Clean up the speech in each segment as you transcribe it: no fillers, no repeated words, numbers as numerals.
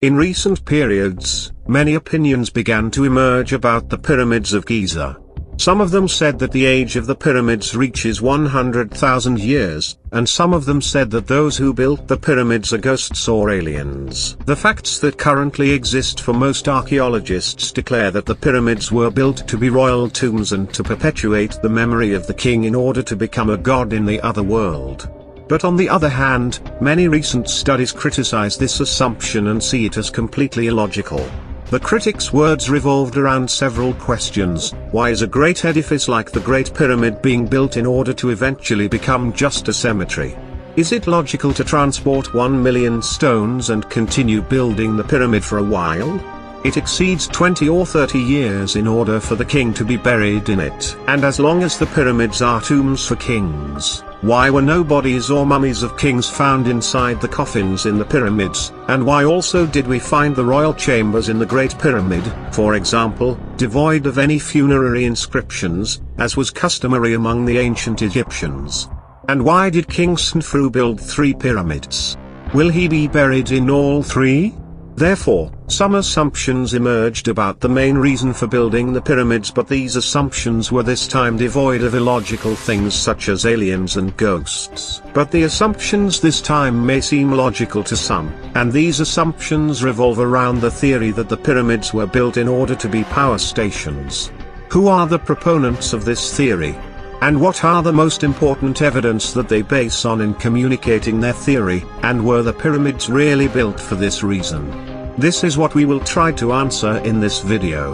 In recent periods, many opinions began to emerge about the pyramids of Giza. Some of them said that the age of the pyramids reaches 100,000 years, and some of them said that those who built the pyramids are ghosts or aliens. The facts that currently exist for most archaeologists declare that the pyramids were built to be royal tombs and to perpetuate the memory of the king in order to become a god in the other world. But on the other hand, many recent studies criticize this assumption and see it as completely illogical. The critics' words revolved around several questions. Why is a great edifice like the Great Pyramid being built in order to eventually become just a cemetery? Is it logical to transport 1 million stones and continue building the pyramid for a while? It exceeds 20 or 30 years in order for the king to be buried in it. And as long as the pyramids are tombs for kings, why were no bodies or mummies of kings found inside the coffins in the pyramids? And why also did we find the royal chambers in the Great Pyramid, for example, devoid of any funerary inscriptions, as was customary among the ancient Egyptians? And why did King Sneferu build 3 pyramids? Will he be buried in all 3? Therefore, some assumptions emerged about the main reason for building the pyramids, but these assumptions were this time devoid of illogical things such as aliens and ghosts. But the assumptions this time may seem logical to some, and these assumptions revolve around the theory that the pyramids were built in order to be power stations. Who are the proponents of this theory? And what are the most important evidence that they base on in communicating their theory, and were the pyramids really built for this reason? This is what we will try to answer in this video.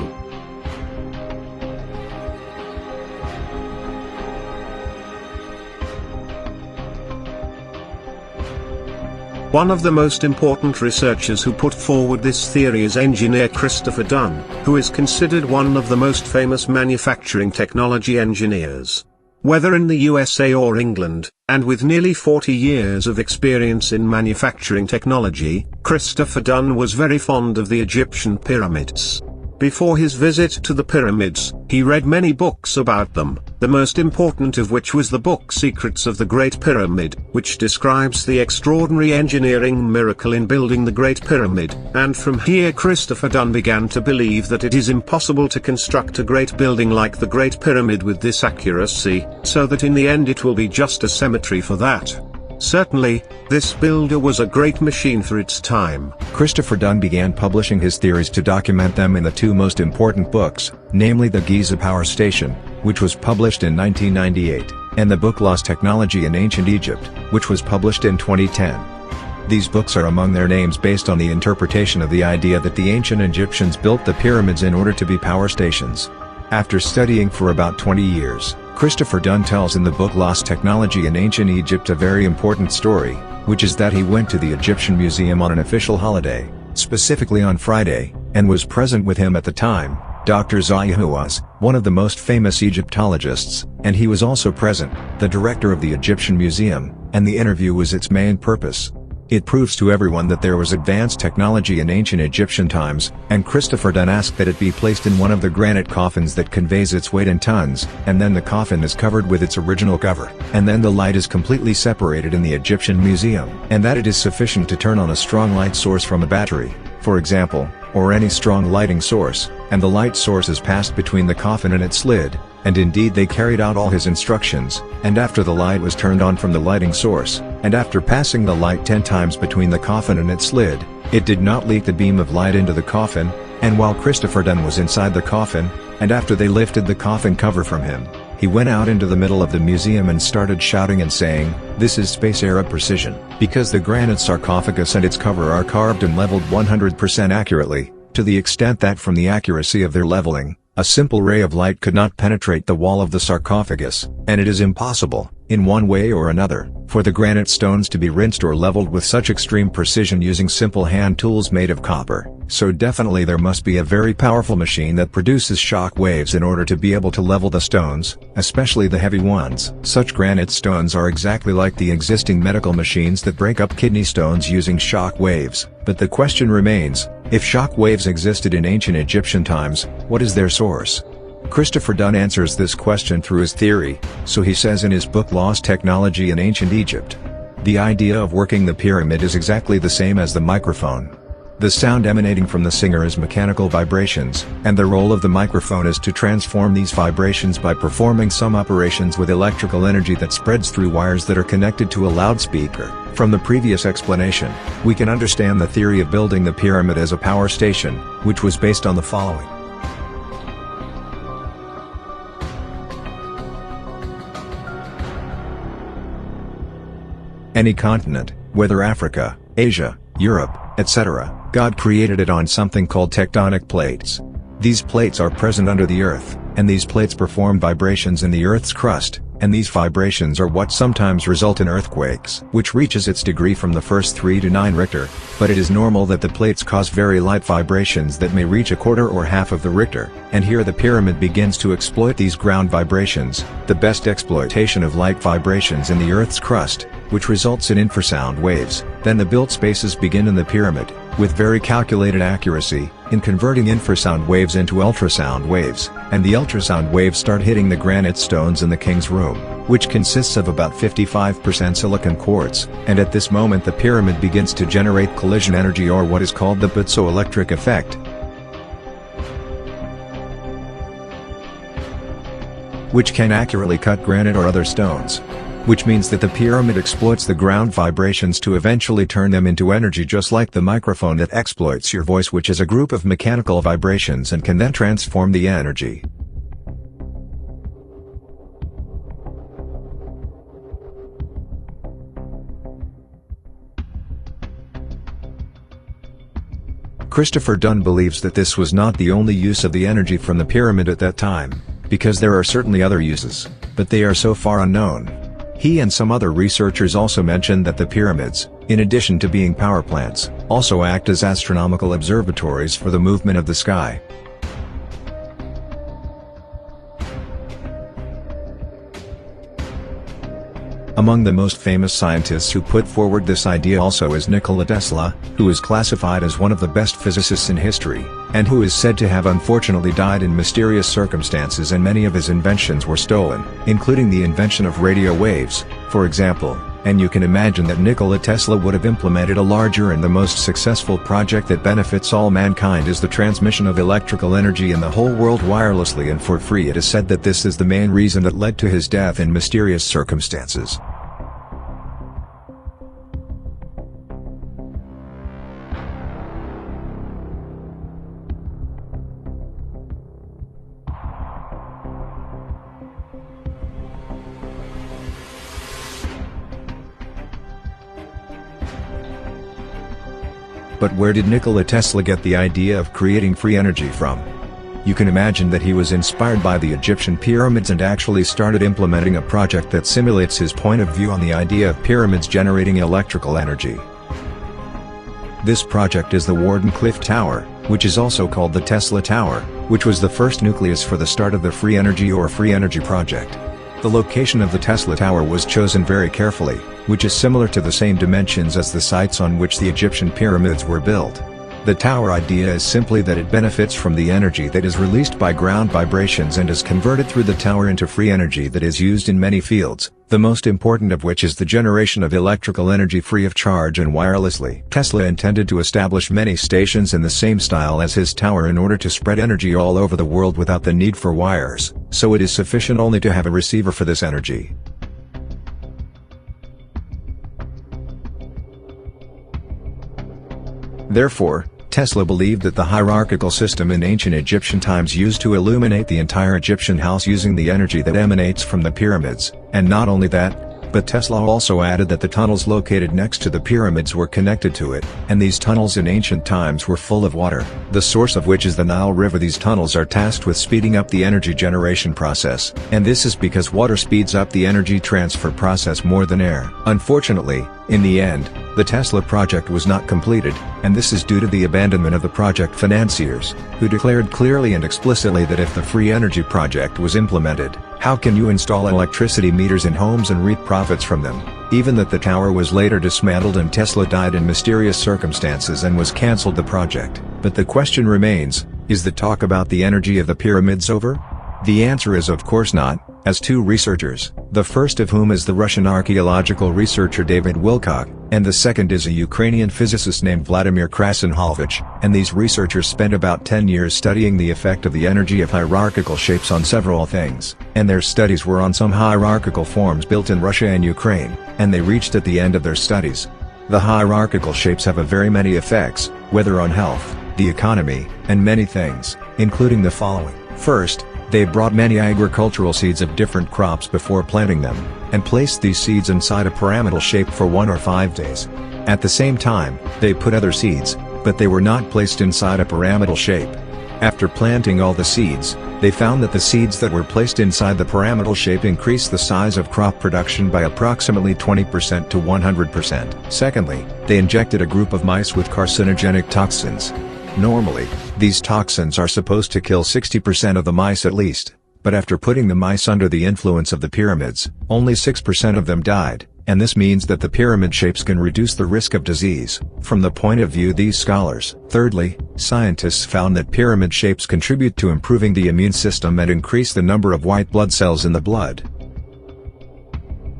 One of the most important researchers who put forward this theory is engineer Christopher Dunn, who is considered one of the most famous manufacturing technology engineers. Whether in the USA or England, and with nearly 40 years of experience in manufacturing technology, Christopher Dunn was very fond of the Egyptian pyramids. Before his visit to the pyramids, he read many books about them, the most important of which was the book Secrets of the Great Pyramid, which describes the extraordinary engineering miracle in building the Great Pyramid, and from here Christopher Dunn began to believe that it is impossible to construct a great building like the Great Pyramid with this accuracy, so that in the end it will be just a cemetery for that. Certainly, this builder was a great machine for its time. Christopher Dunn began publishing his theories to document them in the 2 most important books, namely the Giza Power Station, which was published in 1998, and the book Lost Technology in Ancient Egypt, which was published in 2010. These books are among their names based on the interpretation of the idea that the ancient Egyptians built the pyramids in order to be power stations. After studying for about 20 years, Christopher Dunn tells in the book Lost Technology in Ancient Egypt a very important story, which is that he went to the Egyptian Museum on an official holiday, specifically on Friday, and was present with him at the time, Dr. Zahi Hawass, one of the most famous Egyptologists, and he was also present, the director of the Egyptian Museum, and the interview was its main purpose. It proves to everyone that there was advanced technology in ancient Egyptian times, and Christopher Dunn asked that it be placed in one of the granite coffins that conveys its weight in tons, and then the coffin is covered with its original cover, and then the light is completely separated in the Egyptian Museum, and that it is sufficient to turn on a strong light source from a battery, for example, or any strong lighting source, and the light source is passed between the coffin and its lid, and indeed they carried out all his instructions, and after the light was turned on from the lighting source, and after passing the light 10 times between the coffin and its lid, it did not leak the beam of light into the coffin, and while Christopher Dunn was inside the coffin, and after they lifted the coffin cover from him, he went out into the middle of the museum and started shouting and saying, "This is space-era precision," because the granite sarcophagus and its cover are carved and leveled 100% accurately, to the extent that from the accuracy of their leveling, a simple ray of light could not penetrate the wall of the sarcophagus, and it is impossible, in one way or another, for the granite stones to be rinsed or leveled with such extreme precision using simple hand tools made of copper. So definitely there must be a very powerful machine that produces shock waves in order to be able to level the stones, especially the heavy ones. Such granite stones are exactly like the existing medical machines that break up kidney stones using shock waves. But the question remains, if shock waves existed in ancient Egyptian times, what is their source? Christopher Dunn answers this question through his theory, so he says in his book Lost Technology in Ancient Egypt. The idea of working the pyramid is exactly the same as the microphone. The sound emanating from the singer is mechanical vibrations, and the role of the microphone is to transform these vibrations by performing some operations with electrical energy that spreads through wires that are connected to a loudspeaker. From the previous explanation, we can understand the theory of building the pyramid as a power station, which was based on the following. Any continent, whether Africa, Asia, Europe, etc., God created it on something called tectonic plates. These plates are present under the earth, and these plates perform vibrations in the earth's crust, and these vibrations are what sometimes result in earthquakes, which reaches its degree from the first 3 to 9 Richter, but it is normal that the plates cause very light vibrations that may reach a quarter or half of the Richter, and here the pyramid begins to exploit these ground vibrations, the best exploitation of light vibrations in the earth's crust, which results in infrasound waves. Then the built spaces begin in the pyramid, with very calculated accuracy, in converting infrasound waves into ultrasound waves, and the ultrasound waves start hitting the granite stones in the king's room, which consists of about 55% silicon quartz, and at this moment the pyramid begins to generate collision energy, or what is called the piezoelectric effect, which can accurately cut granite or other stones. Which means that the pyramid exploits the ground vibrations to eventually turn them into energy, just like the microphone that exploits your voice, which is a group of mechanical vibrations and can then transform the energy. Christopher Dunn believes that this was not the only use of the energy from the pyramid at that time, because there are certainly other uses, but they are so far unknown. He and some other researchers also mentioned that the pyramids, in addition to being power plants, also act as astronomical observatories for the movement of the sky. Among the most famous scientists who put forward this idea also is Nikola Tesla, who is classified as one of the best physicists in history, and who is said to have unfortunately died in mysterious circumstances, and many of his inventions were stolen, including the invention of radio waves, for example, and you can imagine that Nikola Tesla would have implemented a larger and the most successful project that benefits all mankind is the transmission of electrical energy in the whole world wirelessly and for free. It is said that this is the main reason that led to his death in mysterious circumstances. But where did Nikola Tesla get the idea of creating free energy from? You can imagine that he was inspired by the Egyptian pyramids and actually started implementing a project that simulates his point of view on the idea of pyramids generating electrical energy. This project is the Wardenclyffe Tower, which is also called the Tesla Tower, which was the first nucleus for the start of the free energy or free energy project. The location of the Tesla Tower was chosen very carefully, which is similar to the same dimensions as the sites on which the Egyptian pyramids were built. The tower idea is simply that it benefits from the energy that is released by ground vibrations and is converted through the tower into free energy that is used in many fields, the most important of which is the generation of electrical energy free of charge and wirelessly. Tesla intended to establish many stations in the same style as his tower in order to spread energy all over the world without the need for wires, so it is sufficient only to have a receiver for this energy. Therefore, Tesla believed that the hierarchical system in ancient Egyptian times used to illuminate the entire Egyptian house using the energy that emanates from the pyramids, and not only that, but Tesla also added that the tunnels located next to the pyramids were connected to it, and these tunnels in ancient times were full of water, the source of which is the Nile River. These tunnels are tasked with speeding up the energy generation process, and this is because water speeds up the energy transfer process more than air. Unfortunately, in the end, the Tesla project was not completed, and this is due to the abandonment of the project financiers, who declared clearly and explicitly that if the free energy project was implemented, how can you install electricity meters in homes and reap profits from them? Even that the tower was later dismantled and Tesla died in mysterious circumstances and was cancelled the project. But the question remains, is the talk about the energy of the pyramids over? The answer is of course not. as two researchers, the first of whom is the Russian archaeological researcher David Wilcock, and the second is a Ukrainian physicist named Vladimir Krasnholovich, and these researchers spent about 10 years studying the effect of the energy of hierarchical shapes on several things, and their studies were on some hierarchical forms built in Russia and Ukraine, and they reached at the end of their studies. The hierarchical shapes have a very many effects, whether on health, the economy, and many things, including the following. First, they brought many agricultural seeds of different crops before planting them, and placed these seeds inside a pyramidal shape for 1 or 5 days. At the same time, they put other seeds, but they were not placed inside a pyramidal shape. After planting all the seeds, they found that the seeds that were placed inside the pyramidal shape increased the size of crop production by approximately 20% to 100%. Secondly, they injected a group of mice with carcinogenic toxins. Normally, these toxins are supposed to kill 60% of the mice at least, but after putting the mice under the influence of the pyramids, only 6% of them died, and this means that the pyramid shapes can reduce the risk of disease, from the point of view of these scholars. Thirdly, scientists found that pyramid shapes contribute to improving the immune system and increase the number of white blood cells in the blood.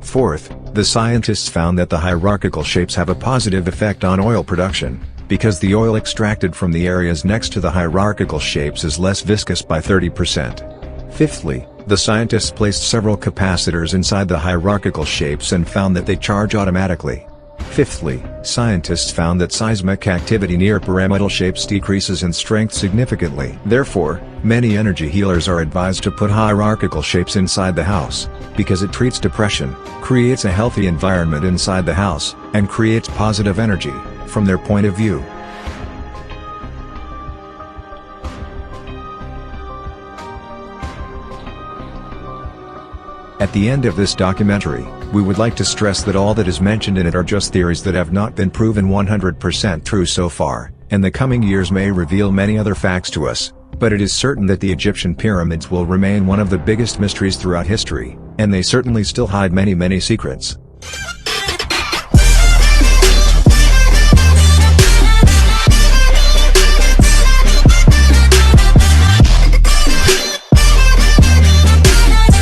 Fourth, the scientists found that the hierarchical shapes have a positive effect on oil production, because the oil extracted from the areas next to the hierarchical shapes is less viscous by 30%. Fifthly, the scientists placed several capacitors inside the hierarchical shapes and found that they charge automatically. Fifthly, scientists found that seismic activity near pyramidal shapes decreases in strength significantly. Therefore, many energy healers are advised to put hierarchical shapes inside the house, because it treats depression, creates a healthy environment inside the house, and creates positive energy, from their point of view. At the end of this documentary, we would like to stress that all that is mentioned in it are just theories that have not been proven 100% true so far, and the coming years may reveal many other facts to us, but it is certain that the Egyptian pyramids will remain one of the biggest mysteries throughout history, and they certainly still hide many secrets.